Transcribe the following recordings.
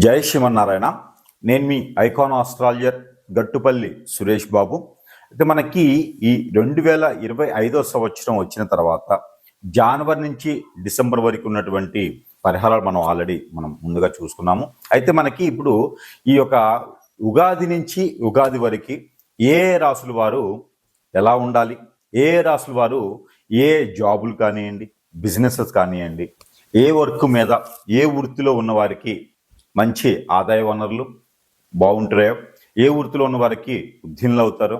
జై శ్రీమన్నారాయణ. నేను మీ icon astrologer Gattupalli Suresh Babu. అయితే మనకి ఈ 2025 సంవత్సరం వచ్చిన తర్వాత జనవరి నుంచి డిసెంబర్ వరకు ఉన్నటువంటి పరిహారాలు మనం ముందుగా చూసుకున్నాము. అయితే మనకి ఇప్పుడు ఈ యొక్క ఉగాది నుంచి ఉగాది వరకు ఏ రాసుల వారు ఎలా ఉండాలి, ఏ రాసుల వారు ఏ జాబులు కానివ్వండి, బిజినెసెస్ కానివ్వండి, ఏ వర్క్ మీద ఏ వృత్తిలో ఉన్న వారికి మంచి ఆదాయ వనరులు బాగుంటాయో, ఏ వృత్తిలో ఉన్న వారికి ఉద్యోగులు అవుతారో,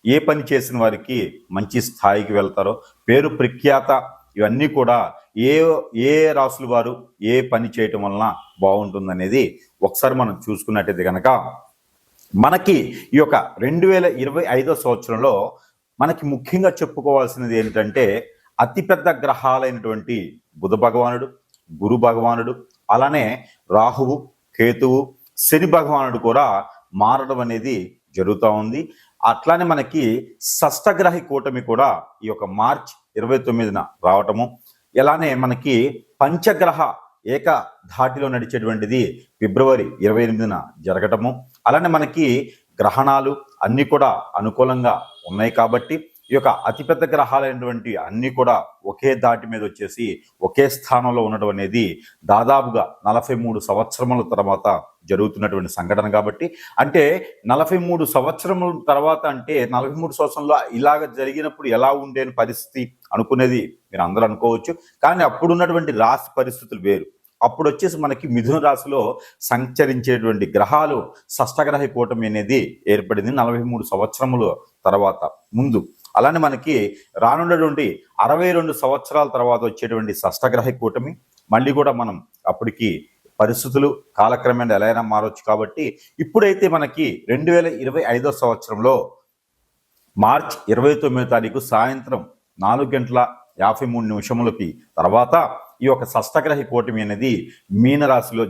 ఏ పని చేసిన వారికి మంచి స్థాయికి వెళ్తారో, పేరు ప్రఖ్యాత ఇవన్నీ కూడా ఏ ఏ రాసుల వారు ఏ పని చేయటం వలన బాగుంటుందనేది ఒకసారి మనం చూసుకున్నట్టయితే కనుక మనకి ఈ యొక్క 2025 సంవత్సరంలో మనకి ముఖ్యంగా చెప్పుకోవాల్సినది ఏంటంటే అతిపెద్ద గ్రహాలైనటువంటి బుధ భగవానుడు, గురు భగవానుడు, అలానే రాహువు, కేతువు, శని భగవానుడు కూడా మారడం అనేది జరుగుతూ ఉంది. అట్లానే మనకి షష్టగ్రహి కూటమి కూడా ఈ యొక్క మార్చి 29న రావటము, ఇలానే మనకి పంచగ్రహ ఏక ధాటిలో నడిచేటువంటిది ఫిబ్రవరి 28న జరగటము, అలానే మనకి గ్రహణాలు అన్నీ కూడా అనుకూలంగా ఉన్నాయి. కాబట్టి ఈ యొక్క అతిపెద్ద గ్రహాలైనటువంటి అన్నీ కూడా ఒకే దాటి మీద వచ్చేసి ఒకే స్థానంలో ఉండడం అనేది దాదాపుగా 43 సంవత్సరముల తర్వాత జరుగుతున్నటువంటి సంఘటన. కాబట్టి అంటే 43 సంవత్సరముల తర్వాత అంటే 43 సంవత్సరంలో ఇలాగ జరిగినప్పుడు ఎలా ఉండేని పరిస్థితి అనుకునేది మీరు అందరూ అనుకోవచ్చు. కానీ అప్పుడున్నటువంటి రాశి పరిస్థితులు వేరు. అప్పుడు వచ్చేసి మనకి మిథున రాశిలో సంచరించేటువంటి గ్రహాలు షష్టగ్రహ కూటమి అనేది ఏర్పడింది 43 సంవత్సరముల తర్వాత ముందు. అలానే మనకి రానున్నటువంటి 62 సంవత్సరాల తర్వాత వచ్చేటువంటి షష్టగ్రహ కూటమి మళ్ళీ కూడా మనం అప్పటికి పరిస్థితులు కాలక్రమేణా ఎలా అయినా మారవచ్చు. కాబట్టి ఇప్పుడైతే మనకి 2025 సంవత్సరంలో మార్చి 29వ తారీఖు సాయంత్రం 4:53 తర్వాత ఈ యొక్క షష్టగ్రహ కూటమి అనేది మీనరాశిలో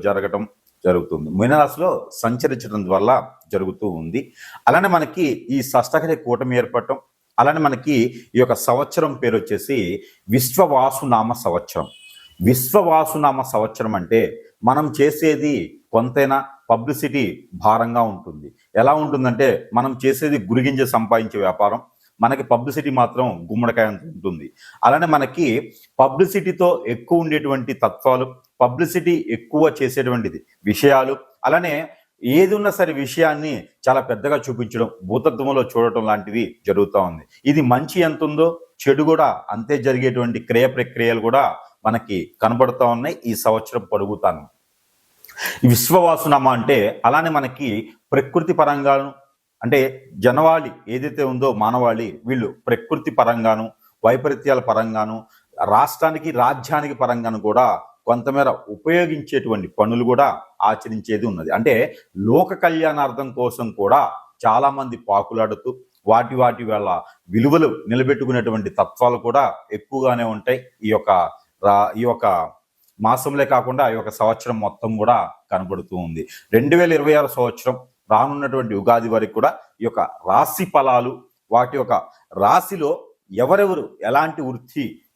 జరుగుతుంది. మీనరాశిలో సంచరించడం వల్ల జరుగుతూ ఉంది. అలానే మనకి ఈ షష్టగ్రహ కూటమి ఏర్పడటం, అలానే మనకి ఈ యొక్క సంవత్సరం పేరు వచ్చేసి విశ్వవాసునామ సంవత్సరం. విశ్వవాసునామ సంవత్సరం అంటే మనం చేసేది కొంతైనా పబ్లిసిటీ భారంగా ఉంటుంది. ఎలా ఉంటుందంటే మనం చేసేది గురిగింజ సంపాదించే వ్యాపారం, మనకి పబ్లిసిటీ మాత్రం గుమ్మడికాయ అంత ఉంటుంది. అలానే మనకి పబ్లిసిటీతో ఎక్కువ ఉండేటువంటి తత్వాలు, పబ్లిసిటీ ఎక్కువ చేసేటువంటిది విషయాలు, అలానే ఏది ఉన్నా సరే విషయాన్ని చాలా పెద్దగా చూపించడం, భూతత్వంలో చూడటం లాంటివి జరుగుతూ ఉంది. ఇది మంచి ఎంత ఉందో చెడు కూడా అంతే జరిగేటువంటి క్రియ ప్రక్రియలు కూడా మనకి కనబడుతూ ఉన్నాయి ఈ సంవత్సరం పొడుగుతాను. విశ్వవాసునామ అంటే అలానే మనకి ప్రకృతి పరంగాను, అంటే జనవాళి ఏదైతే ఉందో మానవాళి, వీళ్ళు ప్రకృతి పరంగాను, వైపరీత్యాల పరంగాను, రాష్ట్రానికి రాజ్యానికి పరంగాను కూడా కొంతమేర ఉపయోగించేటువంటి పనులు కూడా ఆచరించేది ఉన్నది. అంటే లోక కళ్యాణార్థం కోసం కూడా చాలా మంది పాకులాడుతూ వాటి వాళ్ళ విలువలు నిలబెట్టుకునేటువంటి తత్వాలు కూడా ఎక్కువగానే ఉంటాయి. ఈ యొక్క మాసంలో కాకుండా ఈ యొక్క సంవత్సరం మొత్తం కూడా కనబడుతూ ఉంది. 2026 సంవత్సరం రానున్నటువంటి ఉగాది వరకు కూడా ఈ యొక్క రాశి ఫలాలు, వాటి యొక్క రాశిలో ఎవరెవరు ఎలాంటి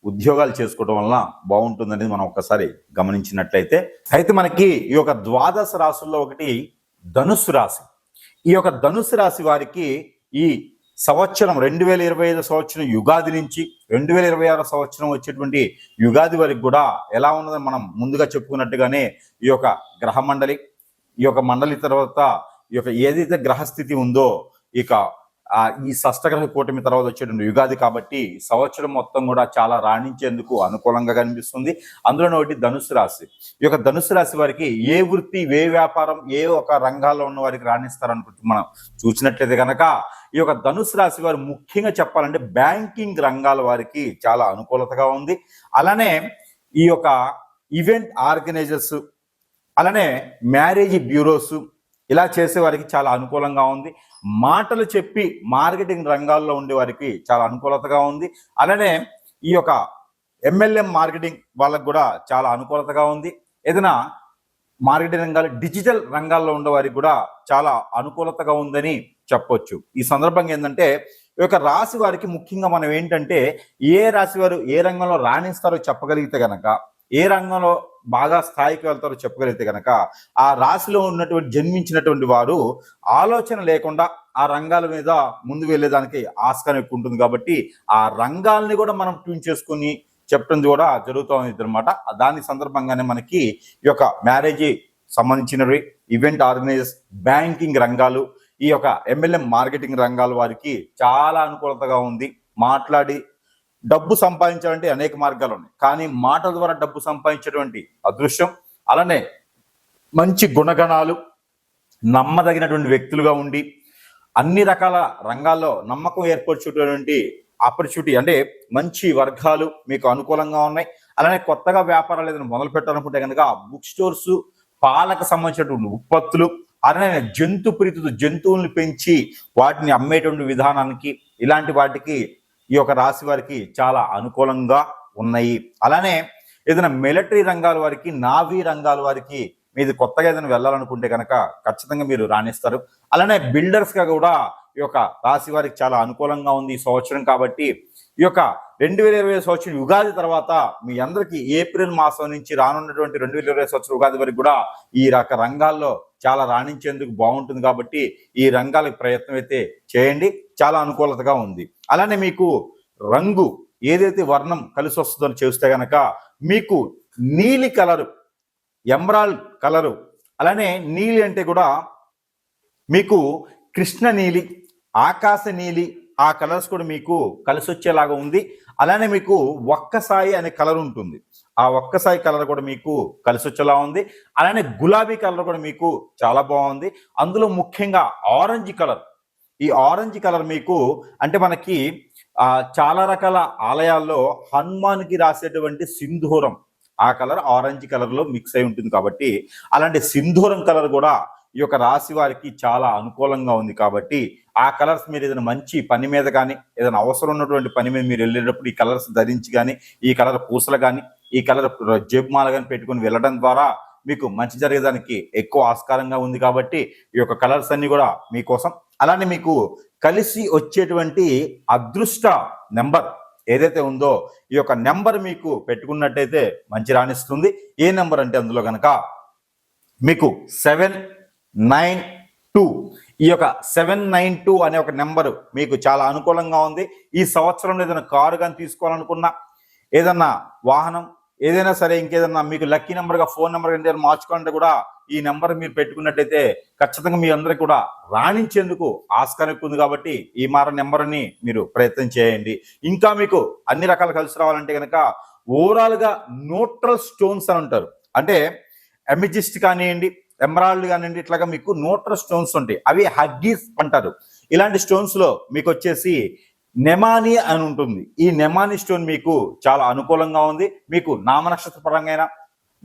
ఉద్యోగాలు చేసుకోవడం వలన బాగుంటుందనేది మనం ఒక్కసారి గమనించినట్లయితే, అయితే మనకి ఈ యొక్క ద్వాదశ రాశుల్లో ఒకటి ధనుస్సు రాశి. ఈ యొక్క ధనుస్సు రాశి వారికి ఈ సంవత్సరం 2025 సంవత్సరం యుగాది నుంచి 2026 సంవత్సరం వచ్చేటువంటి యుగాది వరకు కూడా ఎలా ఉన్నదని మనం ముందుగా చెప్పుకున్నట్టుగానే ఈ యొక్క గ్రహ మండలి, ఈ యొక్క మండలి తర్వాత ఈ యొక్క ఏదైతే గ్రహస్థితి ఉందో ఇక ఈ షష్టగ్రహ కూటమి తర్వాత వచ్చేటువంటి యుగాది. కాబట్టి సంవత్సరం మొత్తం కూడా చాలా రాణించేందుకు అనుకూలంగా కనిపిస్తుంది. అందులోనే ఒకటి ధనుసు రాశి. ఈ యొక్క ధనుసు రాశి వారికి ఏ వృత్తి, ఏ వ్యాపారం, ఏ ఒక రంగాల్లో ఉన్న వారికి రాణిస్తారనుకుంటూ మనం చూసినట్లయితే కనుక ఈ యొక్క ధనుసు రాశి వారు ముఖ్యంగా చెప్పాలంటే బ్యాంకింగ్ రంగాల వారికి చాలా అనుకూలతగా ఉంది. అలానే ఈ యొక్క ఈవెంట్ ఆర్గనైజర్స్, అలానే మ్యారేజ్ బ్యూరోస్ ఇలా చేసే వారికి చాలా అనుకూలంగా ఉంది. మాటలు చెప్పి మార్కెటింగ్ రంగాల్లో ఉండే వారికి చాలా అనుకూలతగా ఉంది. అలానే ఈ యొక్క MLM మార్కెటింగ్ వాళ్ళకు కూడా చాలా అనుకూలతగా ఉంది. ఏదైనా మార్కెటింగ్ రంగాలు, డిజిటల్ రంగాల్లో ఉండే వారికి కూడా చాలా అనుకూలతగా ఉందని చెప్పొచ్చు. ఈ సందర్భంగా ఏంటంటే ఈ యొక్క రాశి వారికి ముఖ్యంగా మనం ఏంటంటే ఏ రాశి వారు ఏ రంగంలో రాణిస్తారో చెప్పగలిగితే కనుక ఏ రంగంలో బాగా స్థాయికి వెళ్తారో చెప్పగలిగితే కనుక ఆ రాశిలో ఉన్నటువంటి జన్మించినటువంటి వారు ఆలోచన లేకుండా ఆ రంగాల మీద ముందు వెళ్ళేదానికి ఆస్కారం ఎక్కువ ఉంటుంది. కాబట్టి ఆ రంగాల్ని కూడా మనం ట్యూన్ చేసుకుని చెప్పడం కూడా జరుగుతూ ఉంది అనమాట. దాని సందర్భంగానే మనకి ఈ యొక్క మ్యారేజ్ సంబంధించినవి, ఈవెంట్ ఆర్గనైజర్స్, బ్యాంకింగ్ రంగాలు, ఈ యొక్క MLM మార్కెటింగ్ రంగాల వారికి చాలా అనుకూలతగా ఉంది. మాట్లాడి డబ్బు సంపాదించాలంటే అనేక మార్గాలు ఉన్నాయి, కానీ మాటల ద్వారా డబ్బు సంపాదించేటువంటి అదృష్టం, అలానే మంచి గుణగణాలు, నమ్మదగినటువంటి వ్యక్తులుగా ఉండి అన్ని రకాల రంగాల్లో నమ్మకం ఏర్పరచేటువంటి ఆపర్చునిటీ, అంటే మంచి వర్గాలు మీకు అనుకూలంగా ఉన్నాయి. అలానే కొత్తగా వ్యాపారాలు ఏదైనా మొదలు పెట్టాలనుకుంటే కనుక బుక్ స్టోర్స్, పాలకు సంబంధించినటువంటి ఉత్పత్తులు, అలానే జంతు ప్రీతితో జంతువుల్ని పెంచి వాటిని అమ్మేటువంటి విధానానికి, ఇలాంటి వాటికి ఈ యొక్క రాశి వారికి చాలా అనుకూలంగా ఉన్నాయి. అలానే ఏదైనా మిలిటరీ రంగాల వారికి, నావీ రంగాల వారికి మీది కొత్తగా ఏదైనా వెళ్ళాలనుకుంటే కనుక ఖచ్చితంగా మీరు రాణిస్తారు. అలానే బిల్డర్స్ గా కూడా ఈ యొక్క రాశి వారికి చాలా అనుకూలంగా ఉంది ఈ సంవత్సరం. కాబట్టి ఈ యొక్క 2020 సంవత్సరం ఉగాది తర్వాత మీ అందరికీ ఏప్రిల్ మాసం నుంచి రానున్నటువంటి 2020 సంవత్సరం ఉగాది వరకు కూడా ఈ రంగాల్లో చాలా రాణించేందుకు బాగుంటుంది. కాబట్టి ఈ రంగాలకు ప్రయత్నం అయితే చేయండి, చాలా అనుకూలతగా ఉంది. అలానే మీకు రంగు ఏదైతే వర్ణం కలిసి వస్తుందో చూస్తే కనుక మీకు నీలి కలరు, ఎమరాల్డ్ కలరు, అలానే నీలి అంటే కూడా మీకు కృష్ణ నీలి, ఆకాశ నీలి, ఆ కలర్స్ కూడా మీకు కలిసి వచ్చేలాగా ఉంది. అలానే మీకు ఒక్కసాయి అనే కలర్ ఉంటుంది, ఆ ఒక్కసాయి కలర్ కూడా మీకు కలిసి వచ్చేలా ఉంది. అలానే గులాబీ కలర్ కూడా మీకు చాలా బాగుంది. అందులో ముఖ్యంగా ఆరెంజ్ కలర్, ఈ ఆరెంజ్ కలర్ మీకు అంటే మనకి చాలా రకాల ఆలయాల్లో హనుమాన్కి రాసేటువంటి సింధూరం, ఆ కలర్ ఆరెంజ్ కలర్ లో మిక్స్ అయి ఉంటుంది. కాబట్టి అలాంటి సింధూరం కలర్ కూడా ఈ యొక్క రాశి వారికి చాలా అనుకూలంగా ఉంది. కాబట్టి ఆ కలర్స్ మీరు ఏదైనా మంచి పని మీద కానీ, ఏదైనా అవసరం ఉన్నటువంటి పని మీద మీరు వెళ్ళేటప్పుడు ఈ కలర్స్ ధరించి కానీ, ఈ కలర్ పూసలు కానీ, ఈ కలర్ జేబుమాల కానీ పెట్టుకుని వెళ్ళడం ద్వారా మీకు మంచి జరిగేదానికి ఎక్కువ ఆస్కారంగా ఉంది. కాబట్టి ఈ యొక్క కలర్స్ అన్ని కూడా మీకోసం. అలానే మీకు కలిసి వచ్చేటువంటి అదృష్ట నెంబర్ ఏదైతే ఉందో ఈ యొక్క నెంబర్ మీకు పెట్టుకున్నట్టయితే మంచి రాణిస్తుంది. ఏ నెంబర్ అంటే అందులో కనుక మీకు 792, ఈ యొక్క 792 అనే ఒక నెంబరు మీకు చాలా అనుకూలంగా ఉంది. ఈ సంవత్సరంలో ఏదైనా కారు కానీ తీసుకోవాలనుకున్నా, ఏదన్నా వాహనం, ఏదైనా సరే ఇంకేదన్నా మీకు లక్కీ నెంబర్గా ఫోన్ నెంబర్ ఏదైనా మార్చుకోవాలంటే కూడా ఈ నెంబర్ మీరు పెట్టుకున్నట్టయితే ఖచ్చితంగా మీ అందరికీ కూడా రాణించేందుకు ఆస్కారం ఎక్కువ ఉంది. కాబట్టి ఈ నెంబర్ని మీరు ప్రయత్నం చేయండి. ఇంకా మీకు అన్ని రకాలు కలిసి రావాలంటే కనుక ఓవరాల్గా న్యూట్రల్ స్టోన్స్ అని ఉంటారు, అంటే ఎమిజిస్ట్ కానివ్వండి, ఎమరాల్డ్ కానివ్వండి, ఇట్లాగా మీకు న్యూట్రల్ స్టోన్స్ ఉంటాయి, అవి హగ్గీస్ అంటారు. ఇలాంటి స్టోన్స్ లో మీకు వచ్చేసి నెమాని అని ఉంటుంది. ఈ నెమాని స్టోన్ మీకు చాలా అనుకూలంగా ఉంది. మీకు నామనక్షత్ర పరంగా,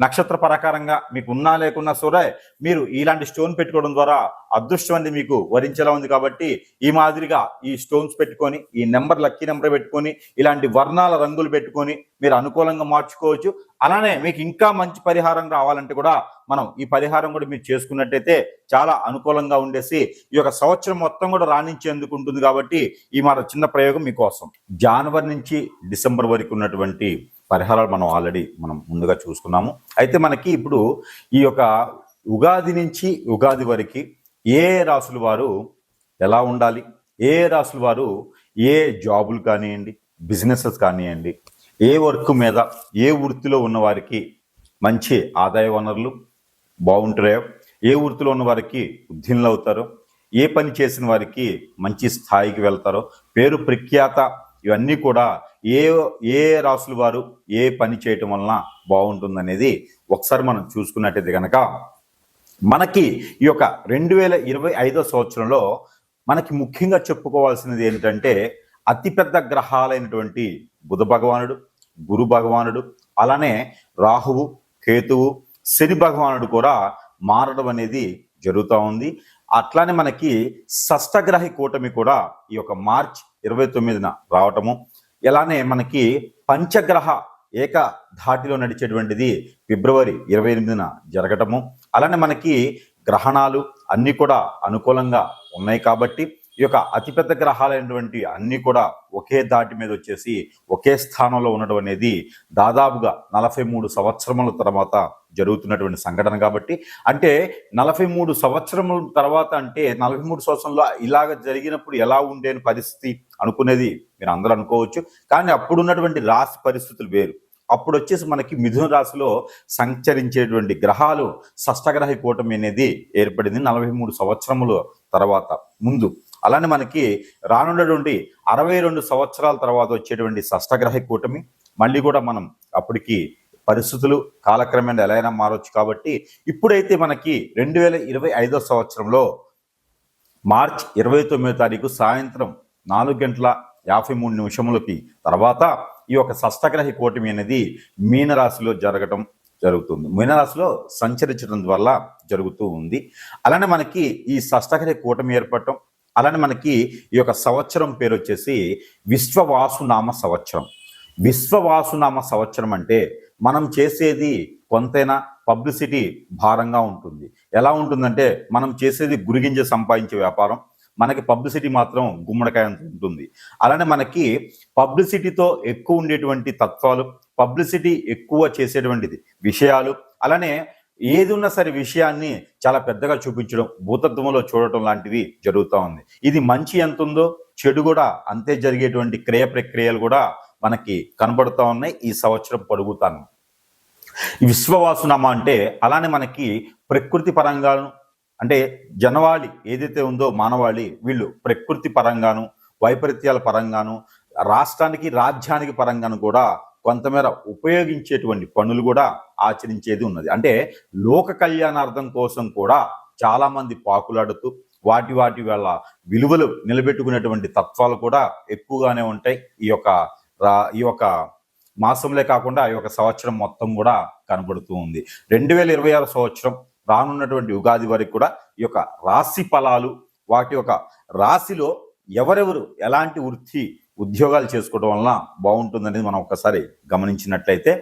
నక్షత్ర ప్రకారంగా మీకు ఉన్నా లేకున్నా సరే మీరు ఇలాంటి స్టోన్ పెట్టుకోవడం ద్వారా అదృష్టం అనేది మీకు వరించేలా ఉంది. కాబట్టి ఈ మాదిరిగా ఈ స్టోన్స్ పెట్టుకొని, ఈ నెంబర్ లక్కీ నెంబర్ పెట్టుకొని, ఇలాంటి వర్ణాల రంగులు పెట్టుకొని మీరు అనుకూలంగా మార్చుకోవచ్చు. అలానే మీకు ఇంకా మంచి పరిహారం రావాలంటే కూడా మనం ఈ పరిహారం కూడా మీరు చేసుకున్నట్టయితే చాలా అనుకూలంగా ఉండేసి ఈ యొక్క సంవత్సరం మొత్తం కూడా రాణించేందుకు ఉంటుంది. కాబట్టి ఈ చిన్న ప్రయోగం మీకోసం. జనవరి నుంచి డిసెంబర్ వరకు ఉన్నటువంటి పరిహారాలు మనం ముందుగా చూసుకున్నాము. అయితే మనకి ఇప్పుడు ఈ యొక్క ఉగాది నుంచి ఉగాది వరకు ఏ రాసుల వారు ఎలా ఉండాలి, ఏ రాసుల వారు ఏ జాబులు కానివ్వండి, బిజినెసెస్ కానివ్వండి, ఏ వర్క్ మీద, ఏ వృత్తిలో ఉన్న వారికి మంచి ఆదాయ వనరులు బాగుంటాయో, ఏ వృత్తిలో ఉన్న వారికి ఉద్యోగులు అవుతారో, ఏ పని చేసిన వారికి మంచి స్థాయికి వెళ్తారో, పేరు ప్రఖ్యాత, ఇవన్నీ కూడా ఏ రాసుల వారు ఏ పని చేయటం వలన బాగుంటుందనేది ఒకసారి మనం చూసుకున్నట్టయితే కనుక మనకి ఈ యొక్క 2025 సంవత్సరంలో మనకి ముఖ్యంగా చెప్పుకోవాల్సినది ఏంటంటే అతిపెద్ద గ్రహాలైనటువంటి బుధ భగవానుడు, గురు భగవానుడు, అలానే రాహువు, కేతువు, శని భగవానుడు కూడా మారడం అనేది జరుగుతూ ఉంది. అట్లానే మనకి షష్టగ్రహి కూటమి కూడా ఈ యొక్క మార్చ్ 29న రావటము, ఇలానే మనకి పంచగ్రహ ఏక ధాటిలో నడిచేటువంటిది ఫిబ్రవరి 28న జరగటము, అలానే మనకి గ్రహణాలు అన్నీ కూడా అనుకూలంగా ఉన్నాయి. కాబట్టి ఈ యొక్క అతిపెద్ద గ్రహాలైనటువంటి అన్ని కూడా ఒకే దాటి మీద వచ్చేసి ఒకే స్థానంలో ఉండడం అనేది దాదాపుగా 43 సంవత్సరముల తర్వాత జరుగుతున్నటువంటి సంఘటన. కాబట్టి అంటే 43 సంవత్సరముల తర్వాత అంటే 43 సంవత్సరంలో ఇలాగ జరిగినప్పుడు ఎలా ఉండేని పరిస్థితి అనుకునేది మీరు అందరూ అనుకోవచ్చు. కానీ అప్పుడున్నటువంటి రాశి పరిస్థితులు వేరు. అప్పుడు వచ్చేసి మనకి మిథున రాశిలో సంచరించేటువంటి గ్రహాలు షష్టగ్రహ కూటమి అనేది ఏర్పడింది 43 సంవత్సరముల తర్వాత ముందు. అలానే మనకి రానున్నటువంటి 62 సంవత్సరాల తర్వాత వచ్చేటువంటి షష్టగ్రహ కూటమి మళ్ళీ కూడా మనం అప్పటికి పరిస్థితులు కాలక్రమేణా ఎలా అయినా మారొచ్చు. కాబట్టి ఇప్పుడైతే మనకి 2025 సంవత్సరంలో మార్చ్ 29వ తారీఖు సాయంత్రం 4:53 తర్వాత ఈ యొక్క షష్టగ్రహ కూటమి అనేది మీనరాశిలో జరగటం జరుగుతుంది. మీనరాశిలో సంచరించడం వల్ల జరుగుతూ ఉంది. అలానే మనకి ఈ షష్టగ్రహ కూటమి ఏర్పడటం, అలానే మనకి ఈ యొక్క సంవత్సరం పేరు వచ్చేసి విశ్వవాసునామ సంవత్సరం. విశ్వవాసునామ సంవత్సరం అంటే మనం చేసేది కొంతైనా పబ్లిసిటీ భారంగా ఉంటుంది. ఎలా ఉంటుందంటే మనం చేసేది గురిగింజ సంపాదించే వ్యాపారం, మనకి పబ్లిసిటీ మాత్రం గుమ్మడికాయ అంత ఉంటుంది. అలానే మనకి పబ్లిసిటీతో ఎక్కువ ఉండేటువంటి తత్వాలు, పబ్లిసిటీ ఎక్కువ చేసేటువంటిది విషయాలు, అలానే ఏది ఉన్నా సరే విషయాన్ని చాలా పెద్దగా చూపించడం, భూతత్వంలో చూడటం లాంటివి జరుగుతూ ఉంది. ఇది మంచి ఎంత ఉందో చెడు కూడా అంతే జరిగేటువంటి క్రియ ప్రక్రియలు కూడా మనకి కనబడుతూ ఉన్నాయి ఈ సంవత్సరం పొడుగుతాను. ఈ విశ్వవాసునామా అంటే అలానే మనకి ప్రకృతి పరంగాను అంటే జనవాళి ఏదైతే ఉందో మానవాళి వీళ్ళు ప్రకృతి పరంగాను వైపరీత్యాల పరంగాను రాష్ట్రానికి రాజ్యానికి పరంగాను కూడా కొంతమేర ఉపయోగించేటువంటి పనులు కూడా ఆచరించేది ఉన్నది. అంటే లోక కళ్యాణార్థం కోసం కూడా చాలా మంది పాకులాడుతూ వాటి వాళ్ళ విలువలు నిలబెట్టుకునేటువంటి తత్వాలు కూడా ఎక్కువగానే ఉంటాయి ఈ యొక్క మాసంలో కాకుండా ఈ యొక్క సంవత్సరం మొత్తం కూడా కనబడుతూ ఉంది. 2026 సంవత్సరం రానున్నటువంటి ఉగాది వరకు కూడా ఈ యొక్క రాశి ఫలాలు వాటి యొక్క రాశిలో ఎవరెవరు ఎలాంటి వృత్తి ఉద్యోగాలు చేసుకోవడం వలన బాగుంటుందనేది మనం ఒక్కసారి గమనించినట్లయితే